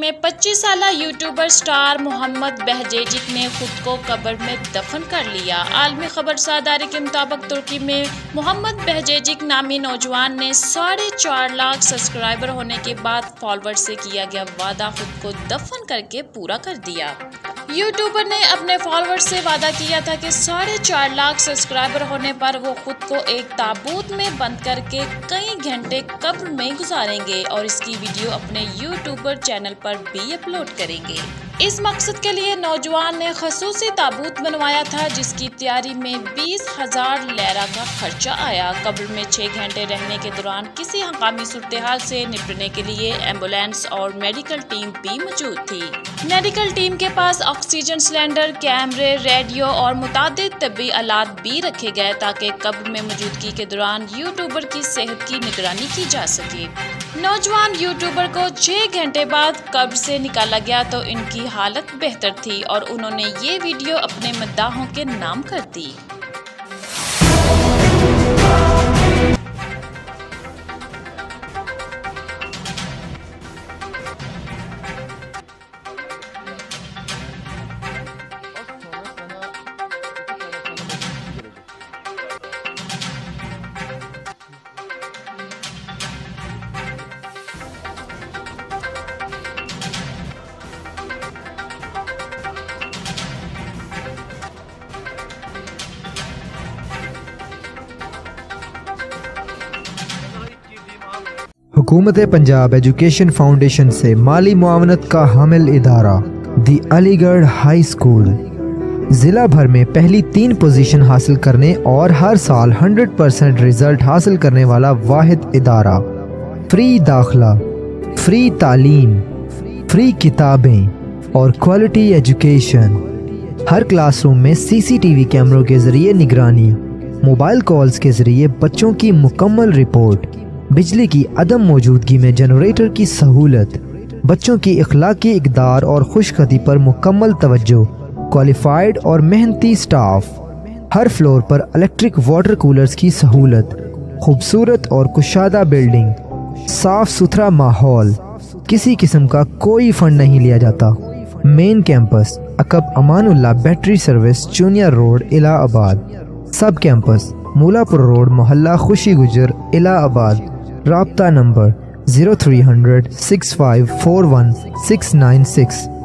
में 25 साल YouTuber star Mohammad बहजेजिक ने खुद को कब्र में दफन कर लिया। आलमी खबरसार इदारे के मुताबिक तुर्की में मोहम्मद बहजेजिक नामी नौजवान ने 4.5 लाख सब्सक्राइबर होने के बाद फॉलोअर्स से किया गया वादा खुद को दफन करके पूरा कर दिया। यूट्यूबर ने अपने फॉलोअर्स से वादा किया था कि 4.5 लाख सब्सक्राइबर होने पर वो खुद को एक ताबूत में बंद करके कई घंटे कब्र में गुजारेंगे और इसकी वीडियो अपने यूट्यूबर चैनल पर भी अपलोड करेंगे। इस मकसद के लिए नौजवान ने खसूसी ताबूत बनवाया था जिसकी तैयारी में 20,000 लेरा का खर्चा आया। कब्र में 6 घंटे रहने के दौरान किसी हंगामी सूरत-ए-हाल से निपटने के लिए एम्बुलेंस और मेडिकल टीम भी मौजूद थी। मेडिकल टीम के पास ऑक्सीजन सिलेंडर, कैमरे, रेडियो और मुतादिद तबी आलात भी रखे गए ताकि कब्र में मौजूदगी के दौरान यूट्यूबर की सेहत की निगरानी की जा सके। नौजवान यूट्यूबर को 6 घंटे बाद कब्र से निकाला गया तो इनकी हालत बेहतर थी और उन्होंने ये वीडियो अपने मद्दाहों के नाम कर दी। हुकूमत पंजाब एजुकेशन फाउंडेशन से माली मुआवनत का हामिल इदारा दी अलीगढ़ हाई स्कूल ज़िला भर में पहली 3 पोजीशन हासिल करने और हर साल 100% रिजल्ट हासिल करने वाला वाहिद इदारा। फ्री दाखला, फ्री तालीम, फ्री किताबें और क्वालिटी एजुकेशन। हर क्लासरूम में CCTV कैमरों के जरिए निगरानी, मोबाइल कॉल्स के जरिए बच्चों की मुकम्मल रिपोर्ट, बिजली की अदम मौजूदगी में जनरेटर की सहूलत, बच्चों की इखलाकी इक़दार और खुशखती पर मुकम्मल तवज्जो, क्वालिफाइड और मेहनती स्टाफ, हर फ्लोर पर इलेक्ट्रिक वाटर कूलर्स की सहूलत, खूबसूरत और कुशादा बिल्डिंग, साफ सुथरा माहौल, किसी किस्म का कोई फंड नहीं लिया जाता। मेन कैंपस अकब Amanullah battery service, Chuniya road, Allahabad. सब कैंपस मूलापुर रोड, मोहल्ला खुशी गुजर, इलाहाबाद। राब्ता नंबर 0300 6541 696।